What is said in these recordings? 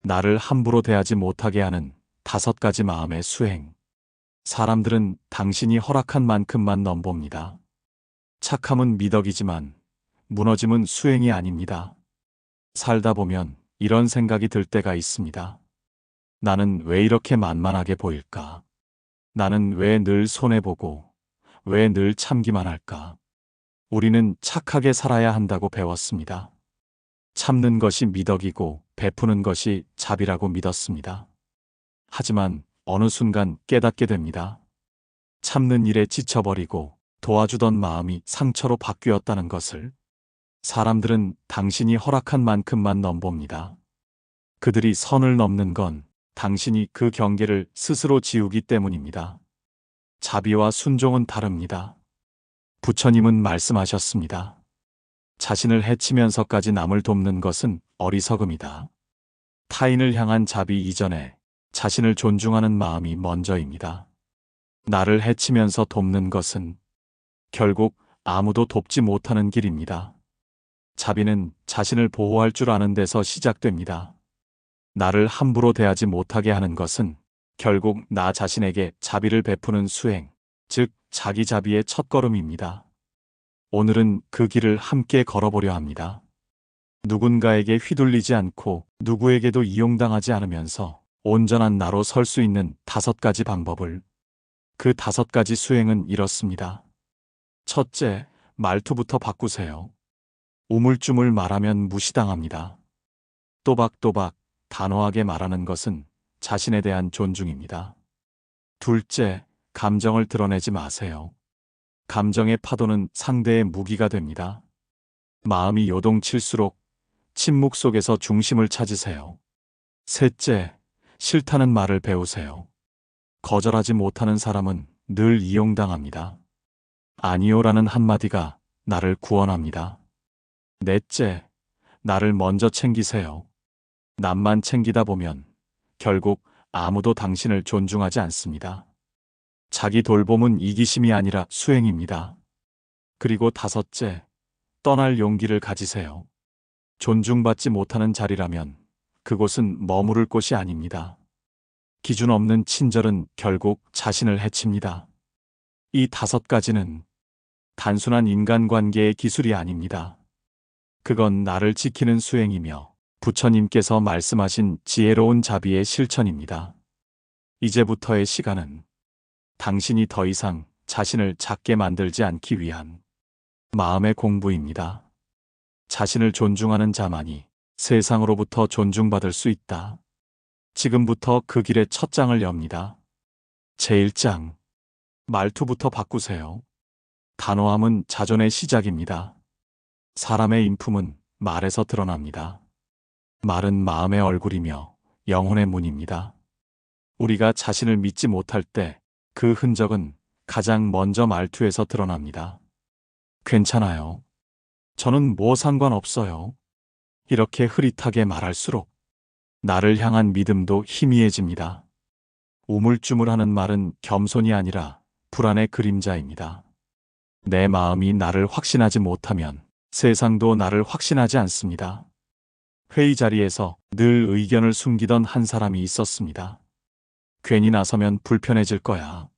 나를 함부로 대하지 못하게 하는 5가지 마음의 수행. 사람들은 당신이 허락한 만큼만 넘봅니다. 착함은 미덕이지만 무너짐은 수행이 아닙니다. 살다 보면 이런 생각이 들 때가 있습니다. 나는 왜 이렇게 만만하게 보일까? 나는 왜 늘 손해보고, 왜 늘 참기만 할까? 우리는 착하게 살아야 한다고 배웠습니다. 참는 것이 미덕이고 베푸는 것이 자비라고 믿었습니다. 하지만 어느 순간 깨닫게 됩니다. 참는 일에 지쳐버리고 도와주던 마음이 상처로 바뀌었다는 것을. 사람들은 당신이 허락한 만큼만 넘봅니다. 그들이 선을 넘는 건 당신이 그 경계를 스스로 지우기 때문입니다. 자비와 순종은 다릅니다. 부처님은 말씀하셨습니다. 자신을 해치면서까지 남을 돕는 것은 어리석음이다. 타인을 향한 자비 이전에 자신을 존중하는 마음이 먼저입니다. 나를 해치면서 돕는 것은 결국 아무도 돕지 못하는 길입니다. 자비는 자신을 보호할 줄 아는 데서 시작됩니다. 나를 함부로 대하지 못하게 하는 것은 결국 나 자신에게 자비를 베푸는 수행, 즉 자기 자비의 첫걸음입니다. 오늘은 그 길을 함께 걸어보려 합니다. 누군가에게 휘둘리지 않고 누구에게도 이용당하지 않으면서 온전한 나로 설 수 있는 5가지 방법을. 그 5가지 수행은 이렇습니다. 첫째, 말투부터 바꾸세요. 우물쭈물 말하면 무시당합니다. 또박또박 단호하게 말하는 것은 자신에 대한 존중입니다. 둘째, 감정을 드러내지 마세요. 감정의 파도는 상대의 무기가 됩니다. 마음이 요동칠수록 침묵 속에서 중심을 찾으세요. 셋째, 싫다는 말을 배우세요. 거절하지 못하는 사람은 늘 이용당합니다. 아니요라는 한마디가 나를 구원합니다. 넷째, 나를 먼저 챙기세요. 남만 챙기다 보면 결국 아무도 당신을 존중하지 않습니다. 자기 돌봄은 이기심이 아니라 수행입니다. 그리고 5째, 떠날 용기를 가지세요. 존중받지 못하는 자리라면 그곳은 머무를 곳이 아닙니다. 기준 없는 친절은 결국 자신을 해칩니다. 이 5가지는 단순한 인간관계의 기술이 아닙니다. 그건 나를 지키는 수행이며 부처님께서 말씀하신 지혜로운 자비의 실천입니다. 이제부터의 시간은 당신이 더 이상 자신을 작게 만들지 않기 위한 마음의 공부입니다. 자신을 존중하는 자만이 세상으로부터 존중받을 수 있다. 지금부터 그 길의 첫 장을 엽니다. 제1장. 말투부터 바꾸세요. 단호함은 자존의 시작입니다. 사람의 인품은 말에서 드러납니다. 말은 마음의 얼굴이며 영혼의 문입니다. 우리가 자신을 믿지 못할 때 그 흔적은 가장 먼저 말투에서 드러납니다. 괜찮아요. 저는 뭐 상관없어요. 이렇게 흐릿하게 말할수록 나를 향한 믿음도 희미해집니다. 우물쭈물하는 말은 겸손이 아니라 불안의 그림자입니다. 내 마음이 나를 확신하지 못하면 세상도 나를 확신하지 않습니다. 회의 자리에서 늘 의견을 숨기던 한 사람이 있었습니다. 괜히 나서면 불편해질 거야.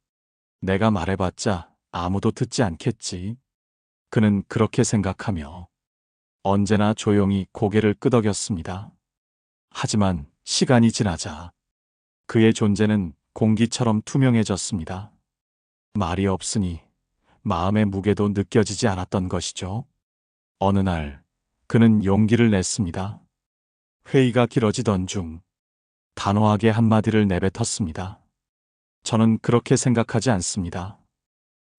내가 말해봤자 아무도 듣지 않겠지. 그는 그렇게 생각하며 언제나 조용히 고개를 끄덕였습니다. 하지만 시간이 지나자 그의 존재는 공기처럼 투명해졌습니다. 말이 없으니 마음의 무게도 느껴지지 않았던 것이죠. 어느 날 그는 용기를 냈습니다. 회의가 길어지던 중 단호하게 한마디를 내뱉었습니다. 저는 그렇게 생각하지 않습니다.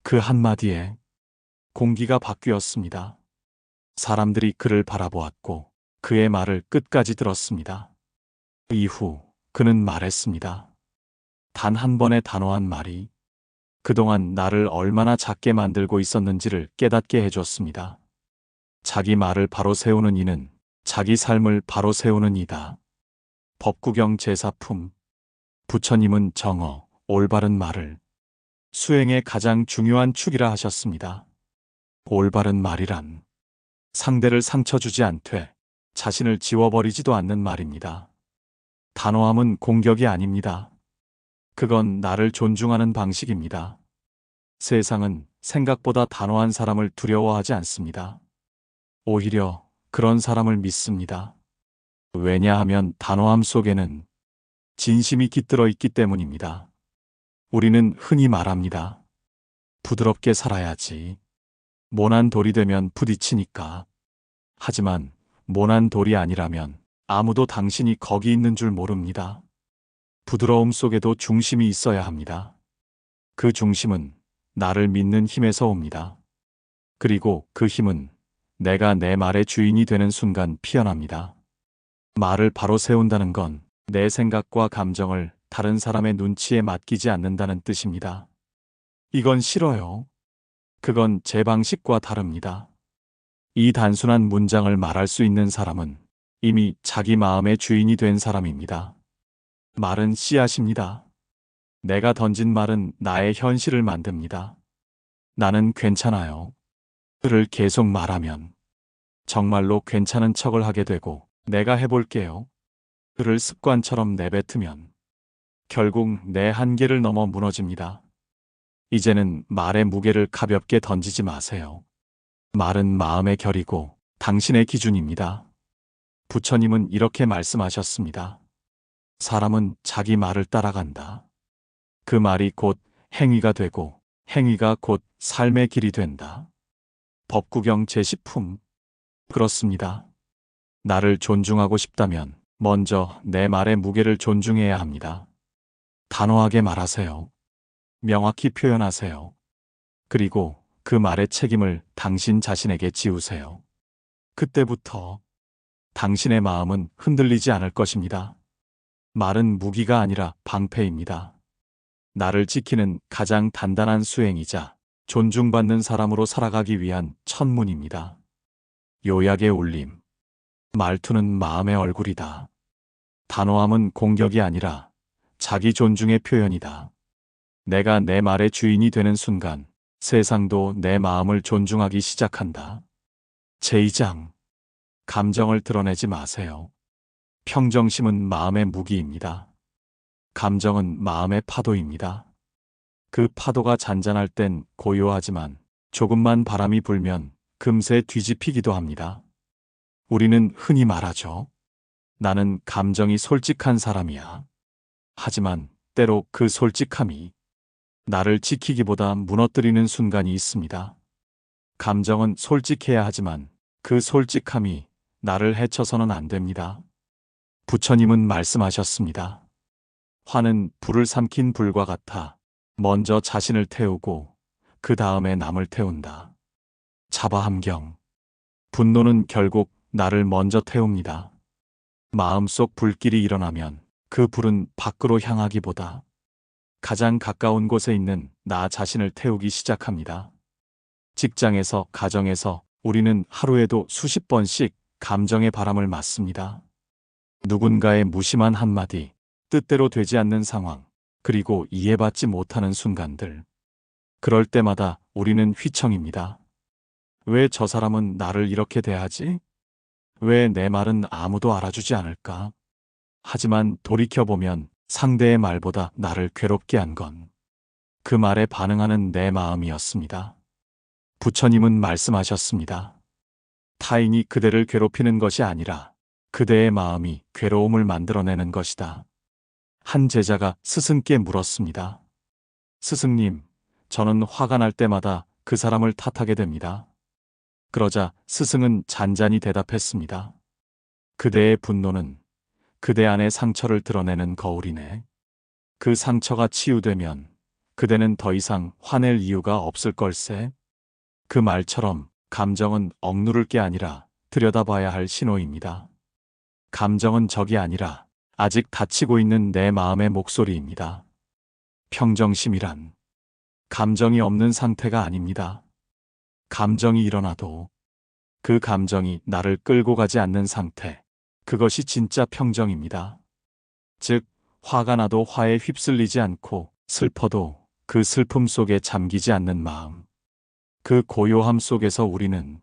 그 한마디에 공기가 바뀌었습니다. 사람들이 그를 바라보았고 그의 말을 끝까지 들었습니다. 이후 그는 말했습니다. 단 한 번의 단호한 말이 그동안 나를 얼마나 작게 만들고 있었는지를 깨닫게 해줬습니다. 자기 말을 바로 세우는 이는 자기 삶을 바로 세우는 이다. 법구경 제사품. 부처님은 정어, 올바른 말을 수행의 가장 중요한 축이라 하셨습니다. 올바른 말이란 상대를 상처 주지 않되 자신을 지워버리지도 않는 말입니다. 단호함은 공격이 아닙니다. 그건 나를 존중하는 방식입니다. 세상은 생각보다 단호한 사람을 두려워하지 않습니다. 오히려 그런 사람을 믿습니다. 왜냐하면 단호함 속에는 진심이 깃들어 있기 때문입니다. 우리는 흔히 말합니다. 부드럽게 살아야지. 모난 돌이 되면 부딪히니까. 하지만 모난 돌이 아니라면 아무도 당신이 거기 있는 줄 모릅니다. 부드러움 속에도 중심이 있어야 합니다. 그 중심은 나를 믿는 힘에서 옵니다. 그리고 그 힘은 내가 내 말의 주인이 되는 순간 피어납니다. 말을 바로 세운다는 건 내 생각과 감정을 다른 사람의 눈치에 맡기지 않는다는 뜻입니다. 이건 싫어요. 그건 제 방식과 다릅니다. 이 단순한 문장을 말할 수 있는 사람은 이미 자기 마음의 주인이 된 사람입니다. 말은 씨앗입니다. 내가 던진 말은 나의 현실을 만듭니다. 나는 괜찮아요. 를 계속 말하면 정말로 괜찮은 척을 하게 되고 내가 해볼게요. 를 습관처럼 내뱉으면 결국 내 한계를 넘어 무너집니다. 이제는 말의 무게를 가볍게 던지지 마세요. 말은 마음의 결이고 당신의 기준입니다. 부처님은 이렇게 말씀하셨습니다. 사람은 자기 말을 따라간다. 그 말이 곧 행위가 되고 행위가 곧 삶의 길이 된다. 법구경 제10품. 그렇습니다. 나를 존중하고 싶다면 먼저 내 말의 무게를 존중해야 합니다. 단호하게 말하세요. 명확히 표현하세요. 그리고 그 말의 책임을 당신 자신에게 지우세요. 그때부터 당신의 마음은 흔들리지 않을 것입니다. 말은 무기가 아니라 방패입니다. 나를 지키는 가장 단단한 수행이자 존중받는 사람으로 살아가기 위한 천문입니다. 요약의 울림. 말투는 마음의 얼굴이다. 단호함은 공격이 아니라 자기 존중의 표현이다. 내가 내 말의 주인이 되는 순간 세상도 내 마음을 존중하기 시작한다. 제2장. 감정을 드러내지 마세요. 평정심은 마음의 무기입니다. 감정은 마음의 파도입니다. 그 파도가 잔잔할 땐 고요하지만 조금만 바람이 불면 금세 뒤집히기도 합니다. 우리는 흔히 말하죠. 나는 감정이 솔직한 사람이야. 하지만 때로 그 솔직함이 나를 지키기보다 무너뜨리는 순간이 있습니다. 감정은 솔직해야 하지만 그 솔직함이 나를 해쳐서는 안 됩니다. 부처님은 말씀하셨습니다. 화는 불을 삼킨 불과 같아 먼저 자신을 태우고 그 다음에 남을 태운다. 자바함경. 분노는 결국 나를 먼저 태웁니다. 마음속 불길이 일어나면 그 불은 밖으로 향하기보다 가장 가까운 곳에 있는 나 자신을 태우기 시작합니다. 직장에서, 가정에서 우리는 하루에도 수십 번씩 감정의 바람을 맞습니다. 누군가의 무심한 한마디, 뜻대로 되지 않는 상황, 그리고 이해받지 못하는 순간들. 그럴 때마다 우리는 휘청입니다. 왜 저 사람은 나를 이렇게 대하지? 왜 내 말은 아무도 알아주지 않을까? 하지만 돌이켜보면 상대의 말보다 나를 괴롭게 한 건 그 말에 반응하는 내 마음이었습니다. 부처님은 말씀하셨습니다. 타인이 그대를 괴롭히는 것이 아니라 그대의 마음이 괴로움을 만들어내는 것이다. 한 제자가 스승께 물었습니다. 스승님, 저는 화가 날 때마다 그 사람을 탓하게 됩니다. 그러자 스승은 잔잔히 대답했습니다. 그대의 분노는 그대 안의 상처를 드러내는 거울이네. 그 상처가 치유되면 그대는 더 이상 화낼 이유가 없을 걸세. 그 말처럼 감정은 억누를 게 아니라 들여다봐야 할 신호입니다. 감정은 적이 아니라 아직 다치고 있는 내 마음의 목소리입니다. 평정심이란 감정이 없는 상태가 아닙니다. 감정이 일어나도 그 감정이 나를 끌고 가지 않는 상태, 그것이 진짜 평정입니다. 즉, 화가 나도 화에 휩쓸리지 않고 슬퍼도 그 슬픔 속에 잠기지 않는 마음. 그 고요함 속에서 우리는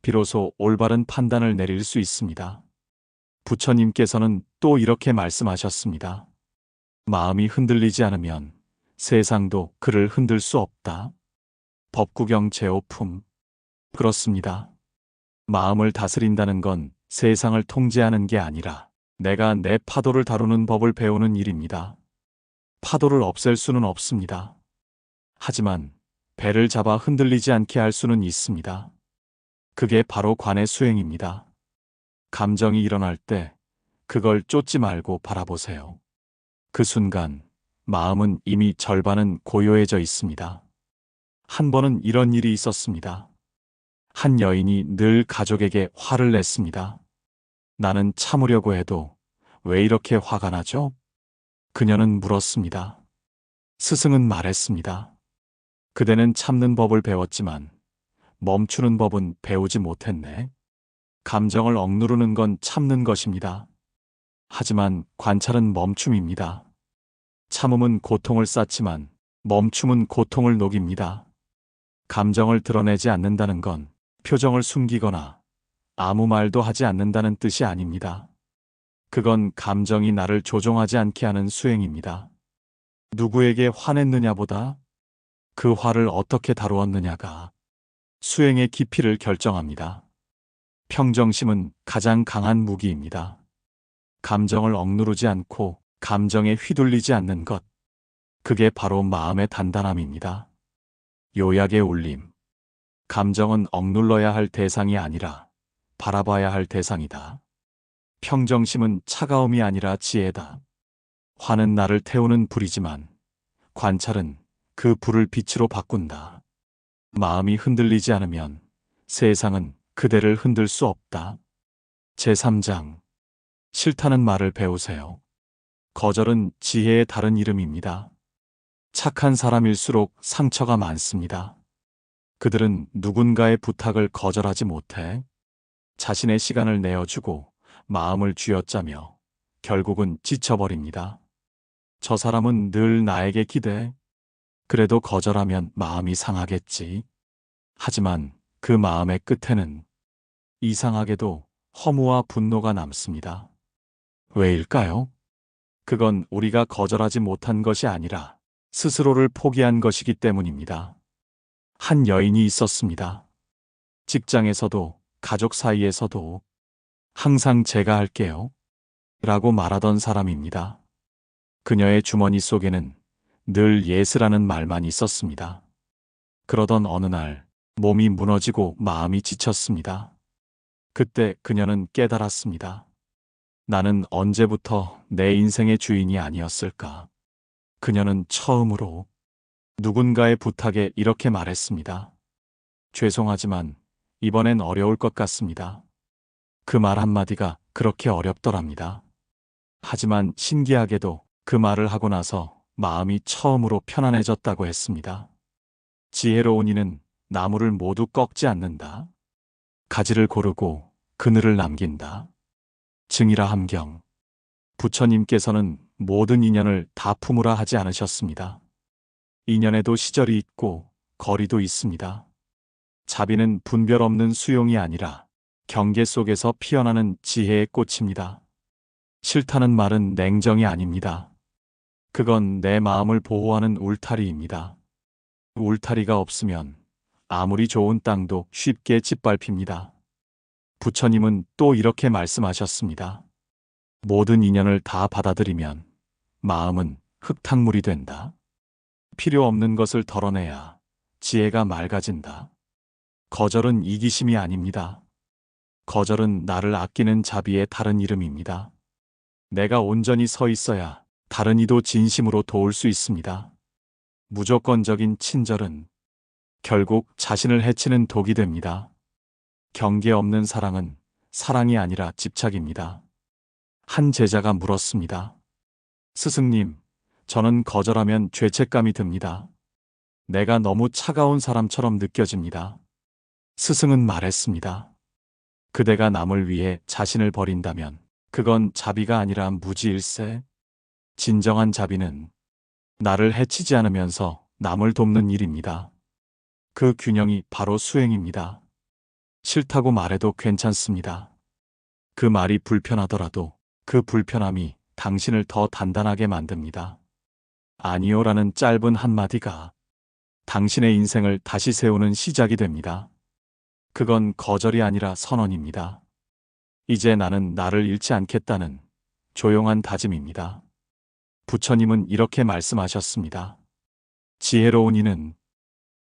비로소 올바른 판단을 내릴 수 있습니다. 부처님께서는 또 이렇게 말씀하셨습니다. 마음이 흔들리지 않으면 세상도 그를 흔들 수 없다. 법구경 제5품. 그렇습니다. 마음을 다스린다는 건 세상을 통제하는 게 아니라 내가 내 파도를 다루는 법을 배우는 일입니다. 파도를 없앨 수는 없습니다. 하지만 배를 잡아 흔들리지 않게 할 수는 있습니다. 그게 바로 관의 수행입니다. 감정이 일어날 때 그걸 쫓지 말고 바라보세요. 그 순간 마음은 이미 절반은 고요해져 있습니다. 한 번은 이런 일이 있었습니다. 한 여인이 늘 가족에게 화를 냈습니다. 나는 참으려고 해도 왜 이렇게 화가 나죠? 그녀는 물었습니다. 스승은 말했습니다. 그대는 참는 법을 배웠지만 멈추는 법은 배우지 못했네. 감정을 억누르는 건 참는 것입니다. 하지만 관찰은 멈춤입니다. 참음은 고통을 쌓지만 멈춤은 고통을 녹입니다. 감정을 드러내지 않는다는 건 표정을 숨기거나 아무 말도 하지 않는다는 뜻이 아닙니다. 그건 감정이 나를 조종하지 않게 하는 수행입니다. 누구에게 화냈느냐보다 그 화를 어떻게 다루었느냐가 수행의 깊이를 결정합니다. 평정심은 가장 강한 무기입니다. 감정을 억누르지 않고 감정에 휘둘리지 않는 것. 그게 바로 마음의 단단함입니다. 요약의 울림. 감정은 억눌러야 할 대상이 아니라 바라봐야 할 대상이다. 평정심은 차가움이 아니라 지혜다. 화는 나를 태우는 불이지만 관찰은 그 불을 빛으로 바꾼다. 마음이 흔들리지 않으면 세상은 그대를 흔들 수 없다. 제3장. 싫다는 말을 배우세요. 거절은 지혜의 다른 이름입니다. 착한 사람일수록 상처가 많습니다. 그들은 누군가의 부탁을 거절하지 못해 자신의 시간을 내어주고 마음을 쥐어짜며 결국은 지쳐버립니다. 저 사람은 늘 나에게 기대. 그래도 거절하면 마음이 상하겠지. 하지만 그 마음의 끝에는 이상하게도 허무와 분노가 남습니다. 왜일까요? 그건 우리가 거절하지 못한 것이 아니라 스스로를 포기한 것이기 때문입니다. 한 여인이 있었습니다. 직장에서도 가족 사이에서도 항상 제가 할게요 라고 말하던 사람입니다. 그녀의 주머니 속에는 늘 예스라는 말만 있었습니다. 그러던 어느 날 몸이 무너지고 마음이 지쳤습니다. 그때 그녀는 깨달았습니다. 나는 언제부터 내 인생의 주인이 아니었을까? 그녀는 처음으로 누군가의 부탁에 이렇게 말했습니다. 죄송하지만 이번엔 어려울 것 같습니다. 그 말 한마디가 그렇게 어렵더랍니다. 하지만 신기하게도 그 말을 하고 나서 마음이 처음으로 편안해졌다고 했습니다. 지혜로운 이는 나무를 모두 꺾지 않는다. 가지를 고르고 그늘을 남긴다. 증이라 함경. 부처님께서는 모든 인연을 다 품으라 하지 않으셨습니다. 인연에도 시절이 있고 거리도 있습니다. 자비는 분별 없는 수용이 아니라 경계 속에서 피어나는 지혜의 꽃입니다. 싫다는 말은 냉정이 아닙니다. 그건 내 마음을 보호하는 울타리입니다. 울타리가 없으면 아무리 좋은 땅도 쉽게 짓밟힙니다. 부처님은 또 이렇게 말씀하셨습니다. 모든 인연을 다 받아들이면 마음은 흙탕물이 된다. 필요 없는 것을 덜어내야 지혜가 맑아진다. 거절은 이기심이 아닙니다. 거절은 나를 아끼는 자비의 다른 이름입니다. 내가 온전히 서 있어야 다른 이도 진심으로 도울 수 있습니다. 무조건적인 친절은 결국 자신을 해치는 독이 됩니다. 경계 없는 사랑은 사랑이 아니라 집착입니다. 한 제자가 물었습니다. 스승님, 저는 거절하면 죄책감이 듭니다. 내가 너무 차가운 사람처럼 느껴집니다. 스승은 말했습니다. 그대가 남을 위해 자신을 버린다면 그건 자비가 아니라 무지일세. 진정한 자비는 나를 해치지 않으면서 남을 돕는 일입니다. 그 균형이 바로 수행입니다. 싫다고 말해도 괜찮습니다. 그 말이 불편하더라도 그 불편함이 당신을 더 단단하게 만듭니다. 아니요라는 짧은 한마디가 당신의 인생을 다시 세우는 시작이 됩니다. 그건 거절이 아니라 선언입니다. 이제 나는 나를 잃지 않겠다는 조용한 다짐입니다. 부처님은 이렇게 말씀하셨습니다. 지혜로운 이는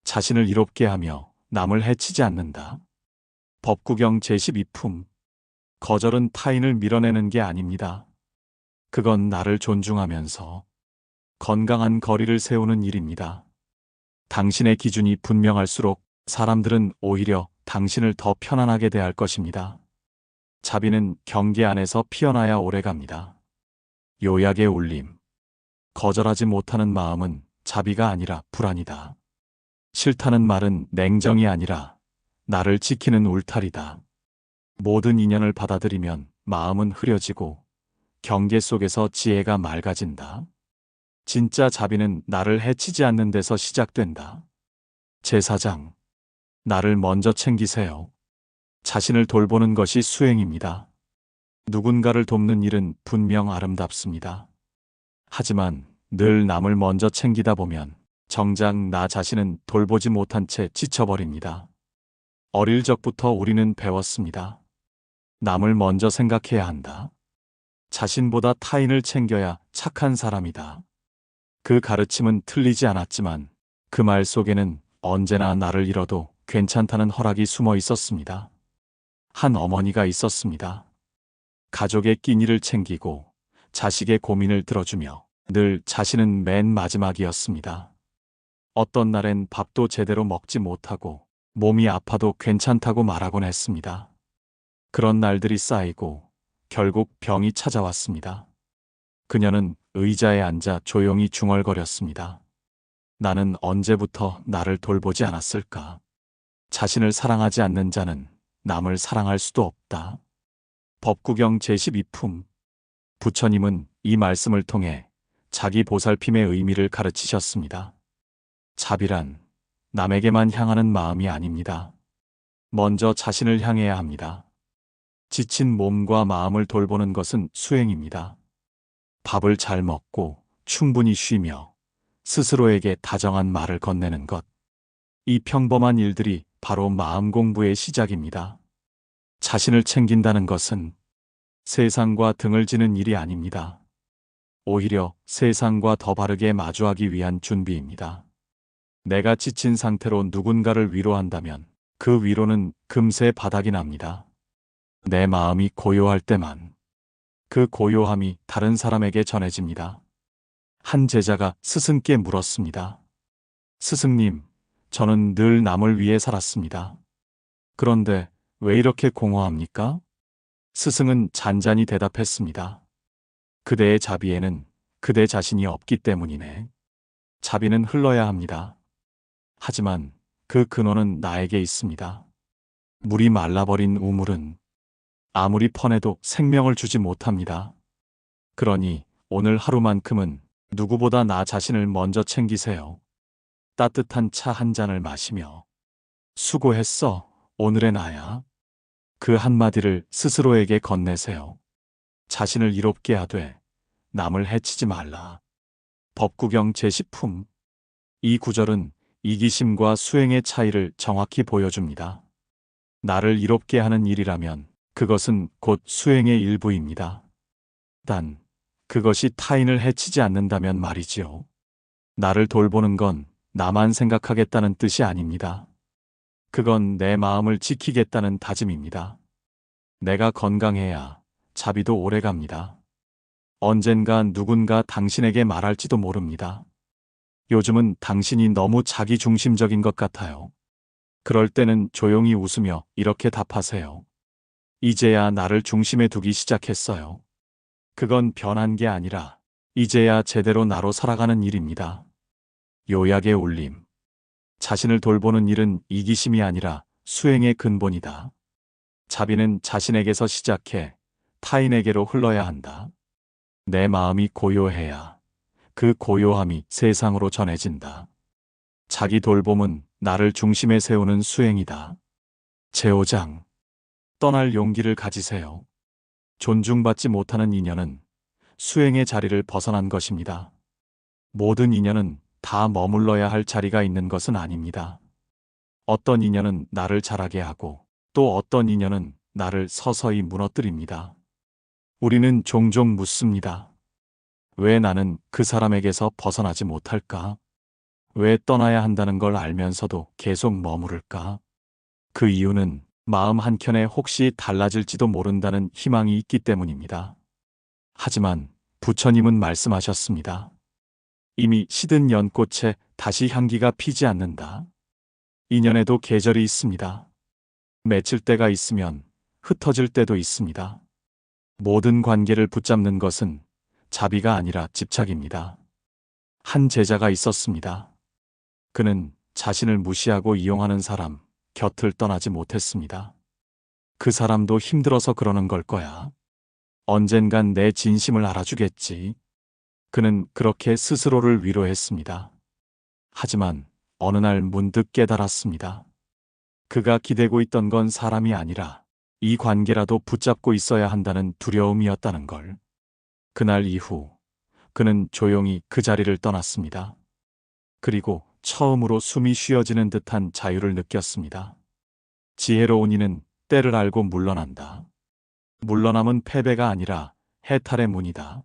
자신을 이롭게 하며 남을 해치지 않는다. 법구경 제12품. 거절은 타인을 밀어내는 게 아닙니다. 그건 나를 존중하면서 건강한 거리를 세우는 일입니다. 당신의 기준이 분명할수록 사람들은 오히려 당신을 더 편안하게 대할 것입니다. 자비는 경계 안에서 피어나야 오래갑니다. 요약의 울림. 거절하지 못하는 마음은 자비가 아니라 불안이다. 싫다는 말은 냉정이 아니라 나를 지키는 울타리다. 모든 인연을 받아들이면 마음은 흐려지고 경계 속에서 지혜가 맑아진다. 진짜 자비는 나를 해치지 않는 데서 시작된다. 제4장. 나를 먼저 챙기세요. 자신을 돌보는 것이 수행입니다. 누군가를 돕는 일은 분명 아름답습니다. 하지만 늘 남을 먼저 챙기다 보면 정작 나 자신은 돌보지 못한 채 지쳐버립니다. 어릴 적부터 우리는 배웠습니다. 남을 먼저 생각해야 한다. 자신보다 타인을 챙겨야 착한 사람이다. 그 가르침은 틀리지 않았지만 그 말 속에는 언제나 나를 잃어도 괜찮다는 허락이 숨어 있었습니다. 한 어머니가 있었습니다. 가족의 끼니를 챙기고 자식의 고민을 들어주며 늘 자신은 맨 마지막이었습니다. 어떤 날엔 밥도 제대로 먹지 못하고 몸이 아파도 괜찮다고 말하곤 했습니다. 그런 날들이 쌓이고 결국 병이 찾아왔습니다. 그녀는 의자에 앉아 조용히 중얼거렸습니다. 나는 언제부터 나를 돌보지 않았을까? 자신을 사랑하지 않는 자는 남을 사랑할 수도 없다. 법구경 제12품. 부처님은 이 말씀을 통해 자기 보살핌의 의미를 가르치셨습니다. 자비란 남에게만 향하는 마음이 아닙니다. 먼저 자신을 향해야 합니다. 지친 몸과 마음을 돌보는 것은 수행입니다. 밥을 잘 먹고 충분히 쉬며 스스로에게 다정한 말을 건네는 것. 이 평범한 일들이 바로 마음 공부의 시작입니다. 자신을 챙긴다는 것은 세상과 등을 지는 일이 아닙니다. 오히려 세상과 더 바르게 마주하기 위한 준비입니다. 내가 지친 상태로 누군가를 위로한다면 그 위로는 금세 바닥이 납니다. 내 마음이 고요할 때만 그 고요함이 다른 사람에게 전해집니다. 한 제자가 스승께 물었습니다. 스승님, 저는 늘 남을 위해 살았습니다. 그런데 왜 이렇게 공허합니까? 스승은 잔잔히 대답했습니다. 그대의 자비에는 그대 자신이 없기 때문이네. 자비는 흘러야 합니다. 하지만 그 근원은 나에게 있습니다. 물이 말라버린 우물은 아무리 퍼내도 생명을 주지 못합니다. 그러니 오늘 하루만큼은 누구보다 나 자신을 먼저 챙기세요. 따뜻한 차 한 잔을 마시며 수고했어, 오늘의 나야. 그 한마디를 스스로에게 건네세요. 자신을 이롭게 하되 남을 해치지 말라. 법구경 제10품. 이 구절은 이기심과 수행의 차이를 정확히 보여줍니다. 나를 이롭게 하는 일이라면 그것은 곧 수행의 일부입니다. 단, 그것이 타인을 해치지 않는다면 말이지요. 나를 돌보는 건 나만 생각하겠다는 뜻이 아닙니다. 그건 내 마음을 지키겠다는 다짐입니다. 내가 건강해야 자비도 오래갑니다. 언젠가 누군가 당신에게 말할지도 모릅니다. 요즘은 당신이 너무 자기중심적인 것 같아요. 그럴 때는 조용히 웃으며 이렇게 답하세요. 이제야 나를 중심에 두기 시작했어요. 그건 변한 게 아니라 이제야 제대로 나로 살아가는 일입니다. 요약의 울림. 자신을 돌보는 일은 이기심이 아니라 수행의 근본이다. 자비는 자신에게서 시작해 타인에게로 흘러야 한다. 내 마음이 고요해야 그 고요함이 세상으로 전해진다. 자기 돌봄은 나를 중심에 세우는 수행이다. 제5장. 떠날 용기를 가지세요. 존중받지 못하는 인연은 수행의 자리를 벗어난 것입니다. 모든 인연은 다 머물러야 할 자리가 있는 것은 아닙니다. 어떤 인연은 나를 자라게 하고 또 어떤 인연은 나를 서서히 무너뜨립니다. 우리는 종종 묻습니다. 왜 나는 그 사람에게서 벗어나지 못할까? 왜 떠나야 한다는 걸 알면서도 계속 머무를까? 그 이유는 마음 한켠에 혹시 달라질지도 모른다는 희망이 있기 때문입니다. 하지만 부처님은 말씀하셨습니다. 이미 시든 연꽃에 다시 향기가 피지 않는다. 인연에도 계절이 있습니다. 맺힐 때가 있으면 흩어질 때도 있습니다. 모든 관계를 붙잡는 것은 자비가 아니라 집착입니다. 한 제자가 있었습니다. 그는 자신을 무시하고 이용하는 사람 곁을 떠나지 못했습니다. 그 사람도 힘들어서 그러는 걸 거야. 언젠간 내 진심을 알아주겠지. 그는 그렇게 스스로를 위로했습니다. 하지만 어느 날 문득 깨달았습니다. 그가 기대고 있던 건 사람이 아니라 이 관계라도 붙잡고 있어야 한다는 두려움이었다는 걸. 그날 이후 그는 조용히 그 자리를 떠났습니다. 그리고 처음으로 숨이 쉬어지는 듯한 자유를 느꼈습니다. 지혜로운 이는 때를 알고 물러난다. 물러남은 패배가 아니라 해탈의 문이다.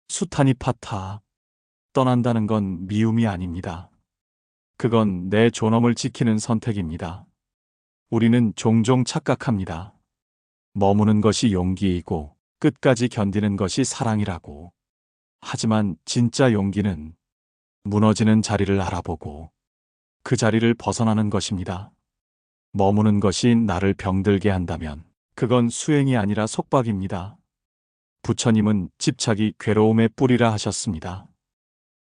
수타니 파타. 떠난다는 건 미움이 아닙니다. 그건 내 존엄을 지키는 선택입니다. 우리는 종종 착각합니다. 머무는 것이 용기이고 끝까지 견디는 것이 사랑이라고. 하지만 진짜 용기는 무너지는 자리를 알아보고 그 자리를 벗어나는 것입니다. 머무는 것이 나를 병들게 한다면 그건 수행이 아니라 속박입니다. 부처님은 집착이 괴로움의 뿌리라 하셨습니다.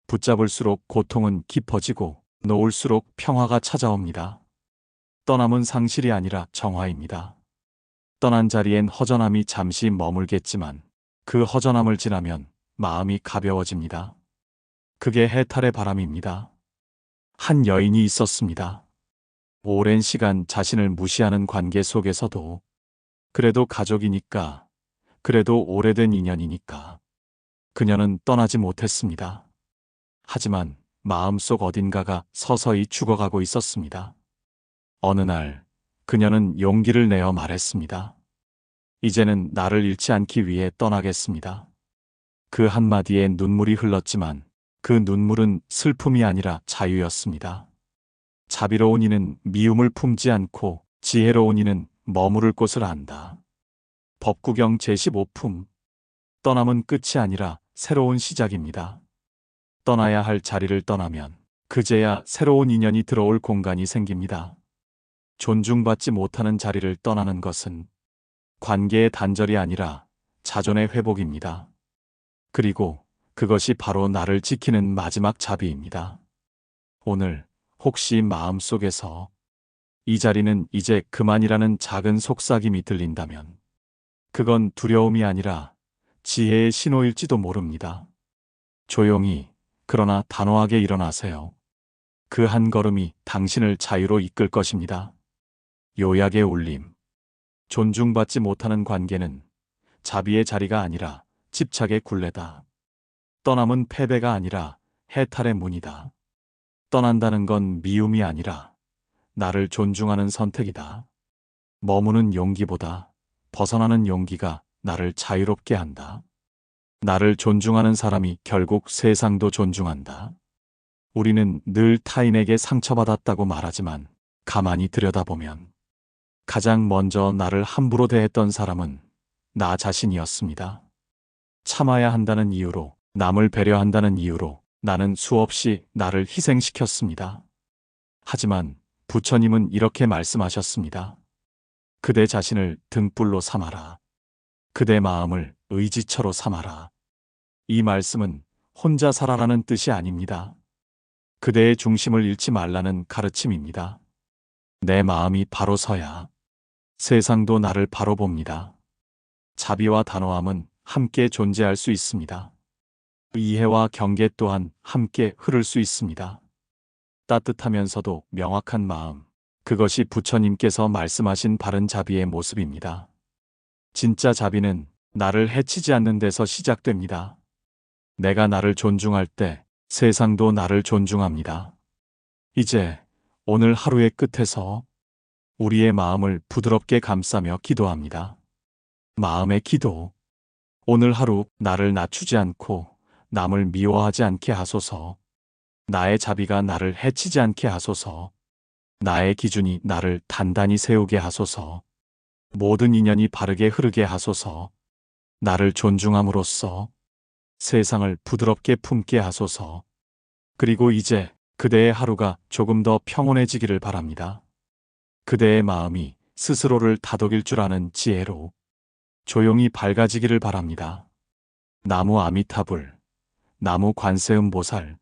붙잡을수록 고통은 깊어지고 놓을수록 평화가 찾아옵니다. 떠남은 상실이 아니라 정화입니다. 떠난 자리엔 허전함이 잠시 머물겠지만 그 허전함을 지나면 마음이 가벼워집니다. 그게 해탈의 바람입니다. 한 여인이 있었습니다. 오랜 시간 자신을 무시하는 관계 속에서도 그래도 가족이니까, 그래도 오래된 인연이니까 그녀는 떠나지 못했습니다. 하지만 마음속 어딘가가 서서히 죽어가고 있었습니다. 어느 날 그녀는 용기를 내어 말했습니다. 이제는 나를 잃지 않기 위해 떠나겠습니다. 그 한마디에 눈물이 흘렀지만 그 눈물은 슬픔이 아니라 자유였습니다. 자비로운 이는 미움을 품지 않고 지혜로운 이는 머무를 곳을 안다. 법구경 제15품. 떠남은 끝이 아니라 새로운 시작입니다. 떠나야 할 자리를 떠나면 그제야 새로운 인연이 들어올 공간이 생깁니다. 존중받지 못하는 자리를 떠나는 것은 관계의 단절이 아니라 자존의 회복입니다. 그리고 그것이 바로 나를 지키는 마지막 자비입니다. 오늘 혹시 마음속에서 이 자리는 이제 그만이라는 작은 속삭임이 들린다면 그건 두려움이 아니라 지혜의 신호일지도 모릅니다. 조용히 그러나 단호하게 일어나세요. 그 한 걸음이 당신을 자유로 이끌 것입니다. 요약의 울림. 존중받지 못하는 관계는 자비의 자리가 아니라 집착의 굴레다. 떠남은 패배가 아니라 해탈의 문이다. 떠난다는 건 미움이 아니라 나를 존중하는 선택이다. 머무는 용기보다 벗어나는 용기가 나를 자유롭게 한다. 나를 존중하는 사람이 결국 세상도 존중한다. 우리는 늘 타인에게 상처받았다고 말하지만 가만히 들여다보면 가장 먼저 나를 함부로 대했던 사람은 나 자신이었습니다. 참아야 한다는 이유로, 남을 배려한다는 이유로 나는 수없이 나를 희생시켰습니다. 하지만 부처님은 이렇게 말씀하셨습니다. 그대 자신을 등불로 삼아라. 그대 마음을 의지처로 삼아라. 이 말씀은 혼자 살아라는 뜻이 아닙니다. 그대의 중심을 잃지 말라는 가르침입니다. 내 마음이 바로 서야 세상도 나를 바로 봅니다. 자비와 단호함은 함께 존재할 수 있습니다. 이해와 경계 또한 함께 흐를 수 있습니다. 따뜻하면서도 명확한 마음, 그것이 부처님께서 말씀하신 바른 자비의 모습입니다. 진짜 자비는 나를 해치지 않는 데서 시작됩니다. 내가 나를 존중할 때 세상도 나를 존중합니다. 이제 오늘 하루의 끝에서 우리의 마음을 부드럽게 감싸며 기도합니다. 마음의 기도. 오늘 하루 나를 낮추지 않고 남을 미워하지 않게 하소서. 나의 자비가 나를 해치지 않게 하소서. 나의 기준이 나를 단단히 세우게 하소서. 모든 인연이 바르게 흐르게 하소서. 나를 존중함으로써 세상을 부드럽게 품게 하소서. 그리고 이제 그대의 하루가 조금 더 평온해지기를 바랍니다. 그대의 마음이 스스로를 다독일 줄 아는 지혜로 조용히 밝아지기를 바랍니다. 나무 아미타불, 나무 관세음보살,